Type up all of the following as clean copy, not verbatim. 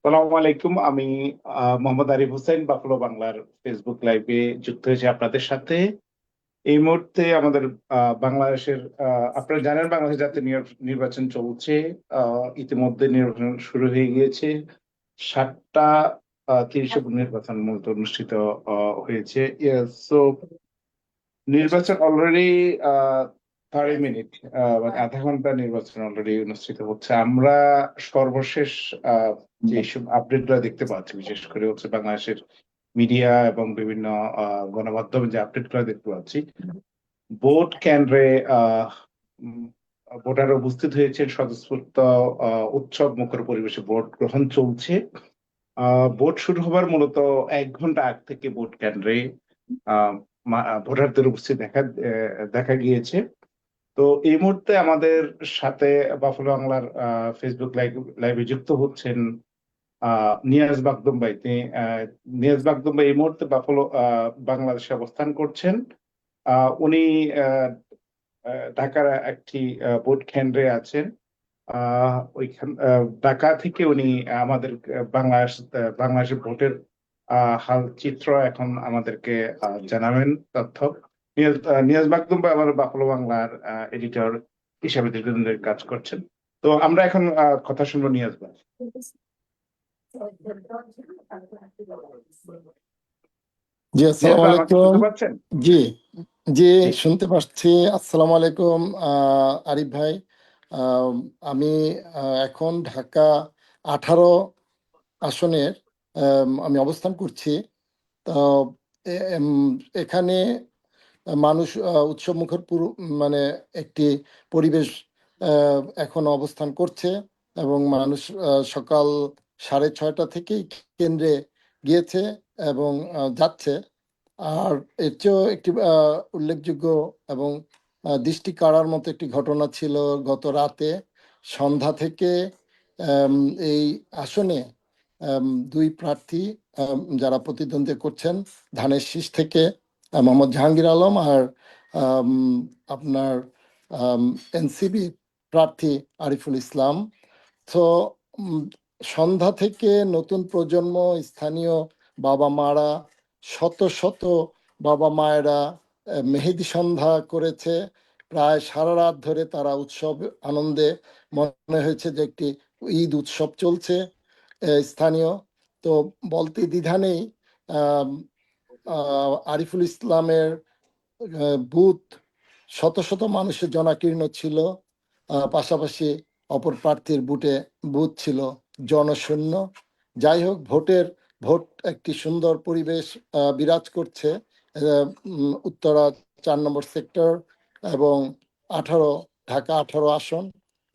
সালামু আলাইকুম। আমি মোহাম্মদ আরিফ হোসেন, বাফলো বাংলার ফেসবুক লাইভে যুক্ত হয়েছি আপনাদের সাথে। এই মুহূর্তে আমাদের বাংলাদেশের আপনারা জানেন বাংলাদেশ জাতীয় নির্বাচন চলছে। ইতিমধ্যে নির্বাচন শুরু হয়ে গিয়েছে। 7টা 30 নির্বাচন মূলত অনুষ্ঠিত হয়েছে। সো নির্বাচন অলরেডি 30 মিনিট, মানে আধা ঘন্টা নির্বাচন অলরেডি অনুষ্ঠিত হচ্ছে। আমরা সর্বশেষ যেসব আপডেট গুলো দেখতে পাচ্ছি, বিশেষ করে হচ্ছে বাংলাদেশের মিডিয়া এবং বিভিন্ন গণমাধ্যমে যে আপডেট গুলো দেখতে পাচ্ছি, ভোট কেন্দ্রে উম, ভোটার উপস্থিত হয়েছে স্বতঃস্ফূর্ত উৎসব মুখর পরিবেশে ভোট গ্রহণ চলছে। ভোট শুরু হবার মূলত 1 ঘন্টা আগ থেকে ভোট কেন্দ্রে আহ ভোটারদের উপস্থিত দেখা গিয়েছে। তো এই মুহূর্তে আমাদের সাথে বাফলো বাংলার ফেসবুক লাইভে যুক্ত হচ্ছেন নিয়াজ বাগদুম ভাই। নিয়াজ বাগদুম ভাই এই মুহূর্তে বাফলো বাংলাদেশে অবস্থান করছেন। উনি আহ, ঢাকার একটি ভোট কেন্দ্রে আছেন। ঢাকা থেকে উনি আমাদের বাংলাদেশের ভোটের হাল চিত্র এখন আমাদেরকে জানাবেন তথ্য। নিয়াজ মাকদুম ভাই আমার বাফলো বাংলার এডিটর হিসাবে দীর্ঘদিন ধরে কাজ করছেন। তো আমরা এখন কথা শুনবো নিয়াজ ভাই। জি, নিয়াজ আসসালামু ভাই আমাকে আলাইকুম। শুনতে পাচ্ছেন? জি জি, জি। শুনতে পাচ্ছি। আসসালামু আলাইকুম আরিফ ভাই। আহ, আমি এখন ঢাকা 18 আসনের আমি অবস্থান করছি। তো এখানে মানুষ উৎসব মুখর পুরো মানে একটি পরিবেশ এখন অবস্থান করছে এবং মানুষ সকাল 6:30 থেকেই কেন্দ্রে গিয়েছে এবং যাচ্ছে। আর এর চেয়েও একটি উল্লেখযোগ্য এবং দৃষ্টি কাড়ার মতো একটি ঘটনা ছিল গত রাতে সন্ধ্যা থেকে। আম, এই আসনে দুই প্রার্থী যারা প্রতিদ্বন্দ্বিতা করছেন ধানের শীষ থেকে মোহাম্মদ জাহাঙ্গীর আলম আর আম, আপনার এনসিবি প্রার্থী আরিফুল ইসলাম। তো উম, সন্ধ্যা থেকে নতুন প্রজন্ম, স্থানীয় বাবা মারা, শত শত বাবা মায়েরা মেহেদি সন্ধ্যা করেছে। প্রায় সারা রাত ধরে তারা উৎসব আনন্দে, মনে হয়েছে যে একটি ঈদ উৎসব চলছে স্থানীয়। তো বলতে দ্বিধা নেই, আম, আরিফুল ইসলামের বুথ শত শত মানুষের জনাকীর্ণ ছিল। পাশাপাশি অপর প্রার্থীর বুথ ছিল জনশূন্য। যাই হোক, ভোট একটি সুন্দর পরিবেশ বিরাজ করছে উত্তরা 4 নম্বর সেক্টর এবং 18 ঢাকা 18 আসন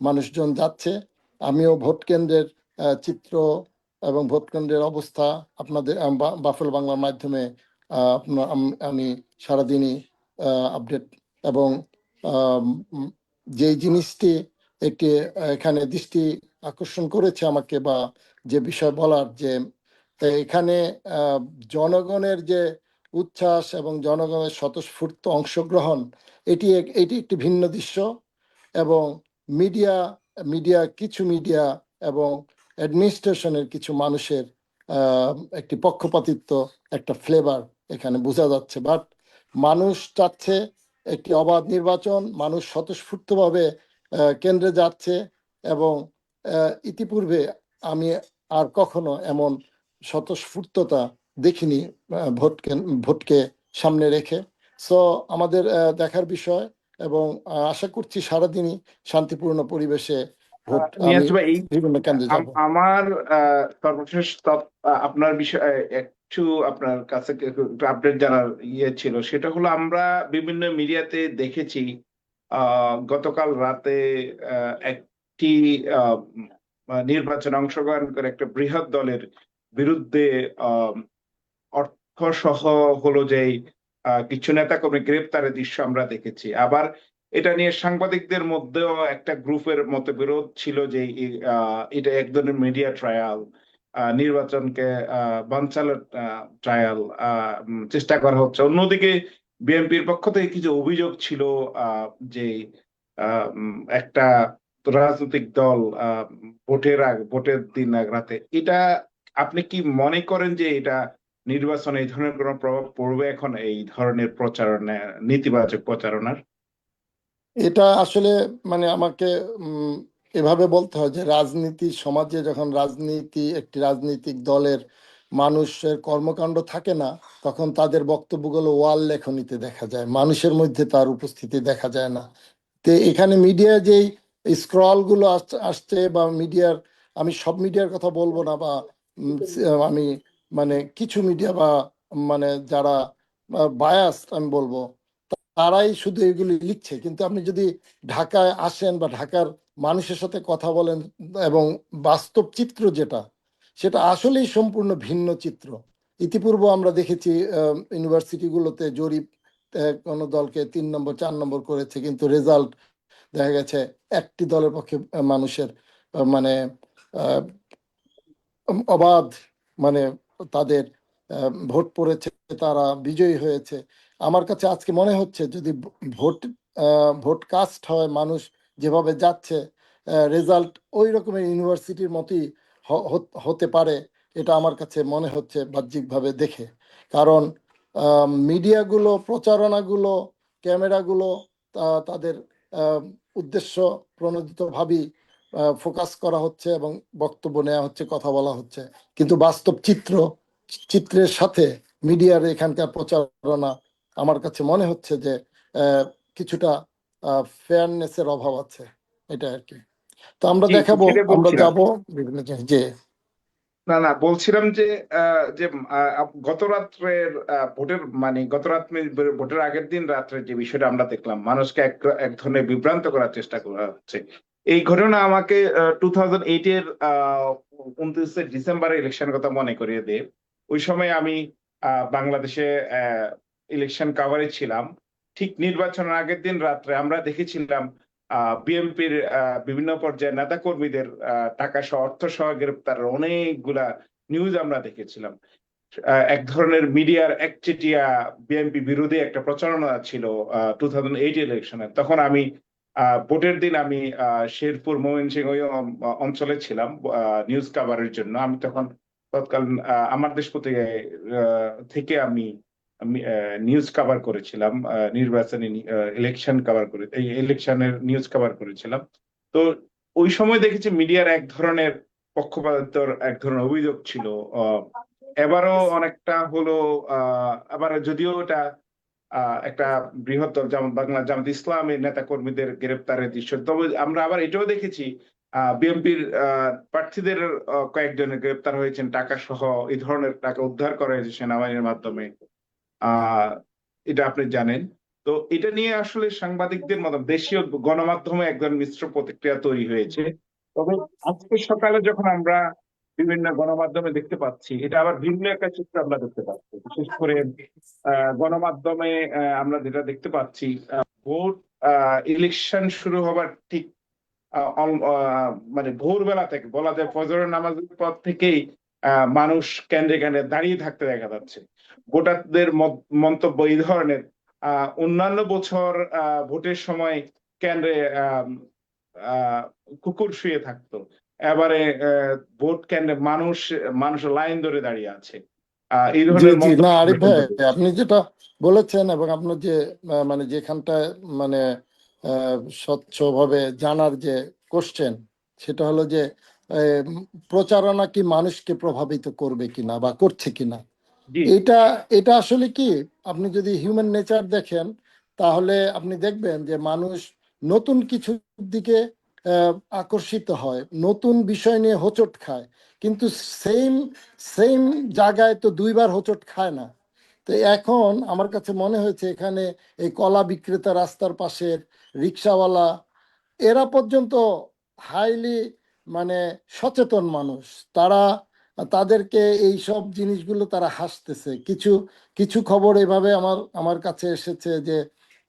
মানুষজন যাচ্ছে। আমিও ভোট কেন্দ্রের চিত্র এবং ভোট কেন্দ্রের অবস্থা আপনাদের বাফেল বাংলার মাধ্যমে আমি সারাদিনই আপডেট এবং যে জিনিসটি একটি এখানে দৃষ্টি আকর্ষণ করেছে আমাকে, বা যে বিষয় বলার, যে এখানে জনগণের যে উচ্ছ্বাস এবং জনগণের স্বতঃস্ফূর্ত অংশগ্রহণ, এটি একটি ভিন্ন দৃশ্য। এবং মিডিয়া কিছু মিডিয়া এবং অ্যাডমিনিস্ট্রেশনের কিছু মানুষের একটি পক্ষপাতিত্ব, একটা ফ্লেভার এখানে বোঝা যাচ্ছে। বাট মানুষ চাচ্ছে একটি অবাধ নির্বাচন, মানুষ স্বতঃস্ফূর্তভাবে কেন্দ্রে যাচ্ছে। এবং ইতিপূর্বে আমি আর কখনো এমন স্বতঃস্ফূর্ততা দেখিনি ভোটকে সামনে রেখে। সো আমাদের দেখার বিষয়, এবং আশা করছি সারাদিনই শান্তিপূর্ণ পরিবেশে ভোট আমি নিয়াজ ভাই, বিভিন্ন কেন্দ্রে যাব। আমার সর্বশেষ আপনার বিষয়ে একটু আপনার কাছে আপডেট জানার ছিল। সেটা হলো আমরা বিভিন্ন মিডিয়াতে দেখেছি গতকাল রাতে একটি নির্বাচনে অংশগ্রহণ করে একটা বৃহৎ দলের বিরুদ্ধে আহ অর্থ সহ হলো যে কিছু নেতাকর্মী গ্রেপ্তারের দৃশ্য আমরা দেখেছি। আবার এটা নিয়ে সাংবাদিকদের মধ্যেও একটা গ্রুপের মতবিরোধ ছিল যে এটা এক ধরনের মিডিয়া ট্রায়াল, নির্বাচনকে বানচালের ট্রায়াল চেষ্টা করা হচ্ছে। অন্যদিকে বিএনপির পক্ষ থেকে কিছু অভিযোগ ছিল যে একটা রাজনৈতিক দল ভোটের দিন রাতে, এটা আপনি কি মনে করেন যে এটা নির্বাচনে এই ধরনের কোনো প্রভাব পড়বে এখন এই ধরনের প্রচারণা, নেতিবাচক প্রচারণার? এটা আসলে মানে আমাকে উম, এভাবে বলতে হয় যে রাজনীতি সমাজে যখন রাজনীতি একটি রাজনৈতিক দলের মানুষের কর্মকাণ্ড থাকে না, তখন তাদের বক্তব্যগুলো ওয়াল লেখনীতে দেখা যায়, মানুষের মধ্যে তার উপস্থিতি দেখা যায় না। তো এখানে মিডিয়া যেই স্ক্রল গুলো আসছে বা মিডিয়ার, আমি সব মিডিয়ার কথা বলবো না, বা আমি মানে কিছু মিডিয়া বা মানে যারা বায়াস আমি বলবো, তারাই শুধু এগুলি লিখছে। কিন্তু আপনি যদি ঢাকায় আসেন বা ঢাকার মানুষের সাথে কথা বলেন, এবং বাস্তব চিত্র যেটা, সেটা আসলেই সম্পূর্ণ ভিন্ন চিত্র। ইতিপূর্বে আমরা দেখেছি ইউনিভার্সিটিগুলোতে জরিপ, কোনো দলকে 3 নম্বর 4 নম্বর করেছে, কিন্তু রেজাল্ট দেখা গেছে একটি দলের পক্ষে মানুষের মানে অবাধ মানে তাদের ভোট পড়েছে, তারা বিজয়ী হয়েছে। আমার কাছে আজকে মনে হচ্ছে যদি ভোট ভোট কাস্ট হয়, মানুষ যেভাবে যাচ্ছে, রেজাল্ট ওই রকমের ইউনিভার্সিটির মতোই হতে পারে। এটা আমার কাছে মনে হচ্ছে বাহ্যিকভাবে দেখে। কারণ মিডিয়াগুলো, প্রচারণাগুলো, ক্যামেরাগুলো তাদের আহ, উদ্দেশ্য প্রণোদিতভাবেই ফোকাস করা হচ্ছে এবং বক্তব্য নেওয়া হচ্ছে, কথা বলা হচ্ছে। কিন্তু বাস্তব চিত্রের সাথে মিডিয়ার এখানকার প্রচারণা আমার কাছে মনে হচ্ছে যে আহ, কিছুটা ফেয়ারনেসের অভাব আছে, এটা আর কি। তো আমরা জি, দেখাবো, সেটাই আমরা বলছিলাম। যাব বিভিন্ন জায়গায় যে না না, বলছিলাম যে গত রাত্রের ভোটের মানে গত রাত ভোটের আগের দিন রাত্রে যে বিষয়টা আমরা দেখলাম, মানুষকে এক ধরনের বিভ্রান্ত করার চেষ্টা করা হচ্ছে। এই ঘটনা আমাকে 2008-এর 29শে ডিসেম্বরের ইলেকশনের কথা মনে করিয়ে দেয়। ওই সময় আমি বাংলাদেশে ইলেকশন কাভারে ছিলাম। ঠিক নির্বাচনের আগের দিন রাত্রে আমরা দেখেছিলাম বিএনপির বিভিন্ন পর্যায়ের নেতা কর্মীদের টাকা সহ অর্থ সহ গ্রেপ্তারের অনেকগুলা নিউজ আমরা দেখেছিলাম। এক ধরনের মিডিয়ার একচেটিয়া বিএনপি বিরোধী একটা প্রচারণা ছিল 2008 ইলেকশনে। তখন আমি ভোটের দিন আমি শেরপুর ময়মনসিংহ ওই অঞ্চলে ছিলাম নিউজ কাভারের জন্য। আমি তখন তৎকালীন আমার দেশ পত্রিকায় থেকে আমি নিউজ কভার করেছিলাম, নির্বাচনী ইলেকশন কভার করে, এই ইলেকশনের নিউজ কভার করেছিলাম। তো ওই সময় দেখেছি মিডিয়ার এক ধরনের পক্ষপাতিত্বের এক ধরনের অভিযোগ ছিল। এবারও অনেকটা হলো। আবার যদিও এটা একটা বৃহত্তর যেমন বাংলা জামাত ইসলামের নেতা কর্মীদের গ্রেপ্তারের দৃশ্য, তবে আমরা আবার এটাও দেখেছি বিএনপির প্রার্থীদের কয়েকজনের গ্রেপ্তার হয়েছেন, টাকা সহ এই ধরনের টাকা উদ্ধার করা হয়েছে সেনাবাহিনীর মাধ্যমে। আহ এটা আপনি জানেন। তো এটা নিয়ে আসলে সাংবাদিকদের মতো দেশীয় গণমাধ্যমে একদম মিশ্র প্রতিক্রিয়া তৈরি হয়েছে। তবে আজকে সকালে যখন আমরা বিভিন্ন গণমাধ্যমে দেখতে পাচ্ছি, এটা আবার ভিন্ন একটা চিত্র আমরা দেখতে পাচ্ছি। বিশেষ করে গণমাধ্যমে আমরা যেটা দেখতে পাচ্ছি, ভোট ইলেকশন শুরু হবার ঠিক মানে ভোরবেলা থেকে বলা যায় ফজরের নামাজের পর থেকেই মানুষ কেন্দ্রে কেন্দ্রে দাঁড়িয়ে থাকতে দেখা যাচ্ছে। ভোটারদের মন্তব্য এই ধরনের। অন্যান্য বছর ভোটের সময় কেন্দ্রে আহ আহ কুকুর শুয়ে থাকতো, এবারে ভোট কেন্দ্রে মানুষ মানুষ লাইন ধরে দাঁড়িয়ে আছে। এই জি ধরনের জি না, মন্তব্য আমরা আরিফ ভাই, শুনতে পেয়েছি। আপনি যেটা বলেছেন এবং আপনার যে মানে যেখানটায় মানে স্বচ্ছভাবে জানার যে কোশ্চেন, সেটা হলো যে আহ, প্রচারণা কি মানুষকে প্রভাবিত করবে কিনা বা করছে কিনা। জি এটা এটা আসলে কি, আপনি যদি হিউম্যান নেচার দেখেন, তাহলে আপনি দেখবেন যে মানুষ নতুন কিছুর দিকে আকর্ষিত হয়, নতুন বিষয় নিয়ে হোঁচট খায়। কিন্তু সেম সেম জায়গায় তো দুইবার হোঁচট খায় না। তো এখন আমার কাছে মনে হয়েছে এখানে এই কলা বিক্রেতা, রাস্তার পাশের রিক্সাওয়ালা, এরা পর্যন্ত হাইলি মানে সচেতন মানুষ। তারা, তাদেরকে এই সব জিনিসগুলো তারা হাসতেছে। কিছু কিছু খবর এভাবে আমার আমার কাছে এসেছে যে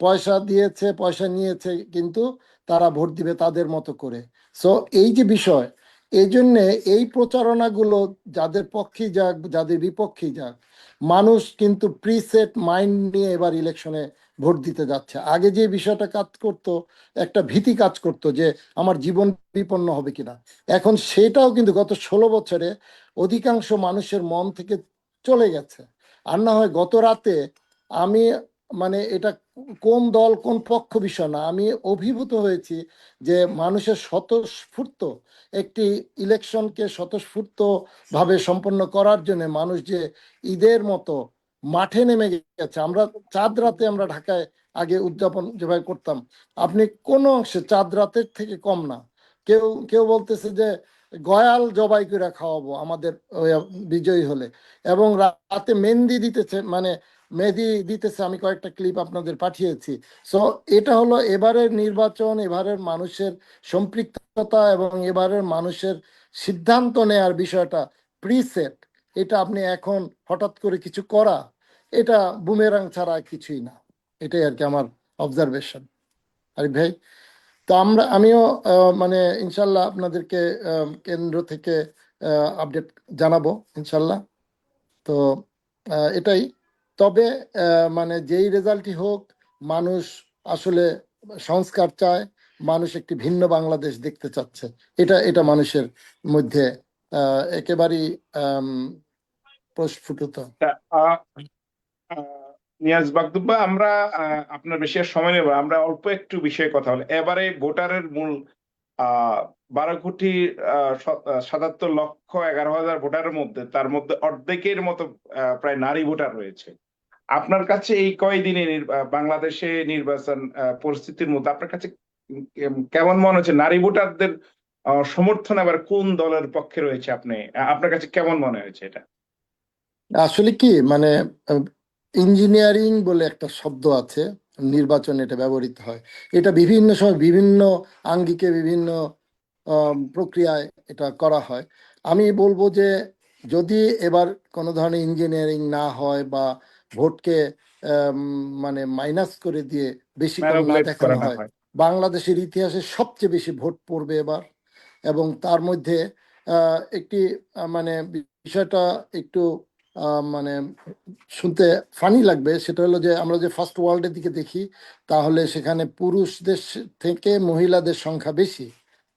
পয়সা দিয়েছে, পয়সা নিয়েছে, কিন্তু তারা ভোট দিবে তাদের মতো করে। সো এই যে বিষয়, এই জন্যে এই প্রচারণাগুলো যাদের পক্ষেই যাক যাদের বিপক্ষেই যাক, মানুষ কিন্তু প্রিসেট মাইন্ড নিয়ে এবার ইলেকশনে ভোট দিতে যাচ্ছে। আগে যে বিষয়টা কাজ করতো, একটা ভীতি কাজ করতো যে আমার জীবন বিপন্ন হবে কিনা, এখন সেটাও কিন্তু গত 16 বছরে অধিকাংশ মানুষের মন থেকে চলে গেছে। আর না হয় গত রাতে আমি, মানে এটা কোন দল কোন পক্ষ বিষয় না, আমি অভিভূত হয়েছি যে মানুষের স্বতঃস্ফূর্ত একটি ইলেকশনকে স্বতঃস্ফূর্ত ভাবে সম্পন্ন করার জন্য মানুষ যে ঈদের মতো মাঠে নেমে গেছে। আমরা চাঁদ রাতে আমরা ঢাকায় আগে উদযাপন যেভাবে করতাম, আপনি কোনো অংশে চাঁদ রাতের থেকে কম না। কেউ কেউ বলতেছে যে গয়াল জবাই করে খাওয়াবো আমাদের ওই বিজয়ী হলে, এবং রাতে মেহেন্দি দিতেছে, মানে মেহেদি দিতেছে। আমি কয়েকটা ক্লিপ আপনাদের পাঠিয়েছি। সো এটা হলো এবারের নির্বাচন, এবারের মানুষের সম্পৃক্ততা এবং এবারের মানুষের সিদ্ধান্ত নেয়ার বিষয়টা প্রিসেট। এটা আপনি এখন হঠাৎ করে কিছু করা, এটা বুমেরাং ছাড়া আর কিছুই না। এটাই আর কি আমার অবজারভেশন। আরিফ ভাই, তো আমিও মানে ইনশাল্লাহ আপনাদেরকে কেন্দ্র থেকে আপডেট জানাবো ইনশাল্লাহ। তো এটাই। তবে মানে যেই রেজাল্টই হোক, মানুষ আসলে সংস্কার চায়, মানুষ একটি ভিন্ন বাংলাদেশ দেখতে চাচ্ছে। এটা এটা মানুষের মধ্যে একেবারেই আম, প্রস্ফুটিত। তা, আহ, আহ, নিয়াজ বাগদুব্বা, আমরা আপনার বেশি আর সময় নেব না। আমরা অল্প একটু বিষয়ে কথা বলি। এবারে ভোটারের মূল 12 কোটি 77,11,000 ভোটারের মধ্যে, তার মধ্যে অর্ধেকের মতো প্রায় নারী ভোটার রয়েছে। আপনার কাছে এই কয়দিনে বাংলাদেশে নির্বাচন পরিস্থিতির মধ্যে আপনার কাছে কেমন মনে হচ্ছে? নারী ভোটারদের সমর্থন আবার কোন দলের পক্ষে রয়েছে? আপনার কাছে কেমন মনে হয়েছে এটা? আসলে কি, মানে ইঞ্জিনিয়ারিং বলে একটা শব্দ আছে নির্বাচনে, এটা ব্যবহৃত হয়। এটা বিভিন্ন সময় বিভিন্ন আঙ্গিকে বিভিন্ন প্রক্রিয়ায় এটা করা হয়। আমি বলবো যে যদি এবার কোনো ধরনের ইঞ্জিনিয়ারিং না হয় বা ভোটকে আম, মানে মাইনাস করে দিয়ে বেশিক্ষণ না ম্যানিপুলেট করা দেখানো না হয়, হয়। বাংলাদেশের ইতিহাসে সবচেয়ে বেশি ভোট পড়বে এবার। এবং তার মধ্যে একটি মানে বিষয়টা একটু মানে শুনতে ফানি লাগবে, সেটা হলো যে আমরা যে ফার্স্ট ওয়ার্ল্ডের দিকে দেখি, তাহলে সেখানে পুরুষদের থেকে মহিলাদের সংখ্যা বেশি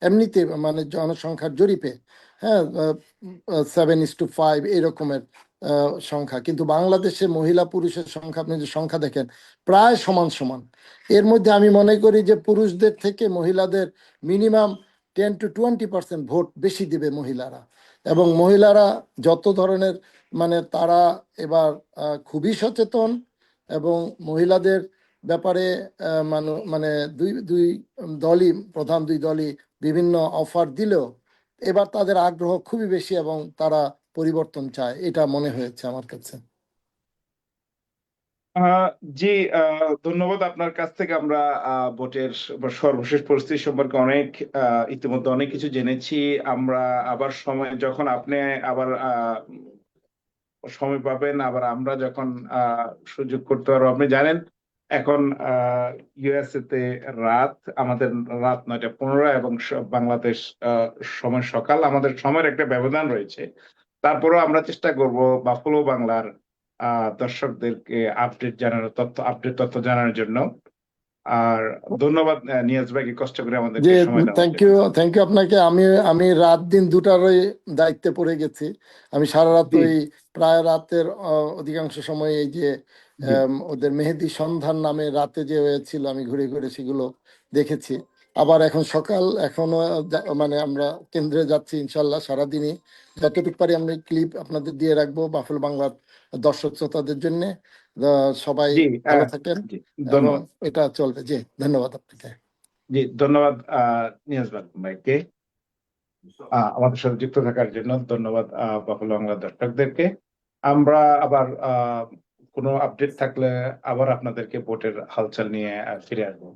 এমনিতে, মানে জনসংখ্যার জরিপে। হ্যাঁ, 7:5 এরকমের সংখ্যা। কিন্তু বাংলাদেশে মহিলা পুরুষের সংখ্যা, আপনি যে সংখ্যা দেখেন, প্রায় সমান সমান। এর মধ্যে আমি মনে করি যে পুরুষদের থেকে মহিলাদের মিনিমাম 10 to 20% ভোট বেশি দিবে মহিলারা। এবং মহিলারা যত ধরনের, মানে তারা এবার খুবই সচেতন। এবং মহিলাদের ব্যাপারে মানে দুই দুই দলই, প্রধান দুই দলই বিভিন্ন অফার দিলেও এবার তাদের আগ্রহ খুবই বেশি এবং তারা পরিবর্তন চায়, এটা মনে হয়েছে আমার কাছে। আহ, জি, ধন্যবাদ। আপনার কাছ থেকে আমরা ভোটের সর্বশেষ পরিস্থিতি সম্পর্কে অনেক ইতিমধ্যে অনেক কিছু জেনেছি। আমরা আবার সময় যখন আপনি আবার সময় পাবেন, আবার আমরা যখন সুযোগ করতে পারবো, আপনি জানেন এখন ইউএসএ তে রাত, আমাদের রাত 9:15 এবং বাংলাদেশ আহ, সময় সকাল। আমাদের সময়ের একটা ব্যবধান রয়েছে। তারপরেও আমরা চেষ্টা করব বাফলো বাংলার দর্শকদেরকে আপডেট তথ্য জানানোর জন্য। আর ধন্যবাদ নিয়াজ ভাইকে কষ্ট করে যে আমাদেরকে সময় দেওয়ার থ্যাংক জন্য। ইউ, থ্যাংক ইউ আপনাকে। আমি আমি রাত দিন দুটারই দায়িত্বে পড়ে গেছি। আমি সারা রাত জি, ওই প্রায় রাতের অধিকাংশ সময় এই যে জি, ওদের মেহেদি সন্ধান নামে রাতে যে হয়েছিল, আমি ঘুরে ঘুরে সেগুলো দেখেছি। আবার এখন সকাল, এখনো মানে আমরা কেন্দ্রে যাচ্ছি ইনশাল্লাহ। সারাদিনই যতটুকু পারি আমি ক্লিপ আপনাদের দিয়ে রাখবো বাফেল বাংলার দর্শক শ্রোতাদের জন্য। সবাই জি, ভালো থাকেন জি, এবং ধন্যবাদ। এটা চলবে। জি, ধন্যবাদ আপনাকে। জি, ধন্যবাদ নিয়াজ ভাইকে আমাদের সাথে যুক্ত থাকার জন্য। ধন্যবাদ বাফেলো বাংলা দর্শকদেরকে। আমরা আবার কোনো আপডেট থাকলে আবার আপনাদেরকে ভোটের হালচাল নিয়ে ফিরে আসবো।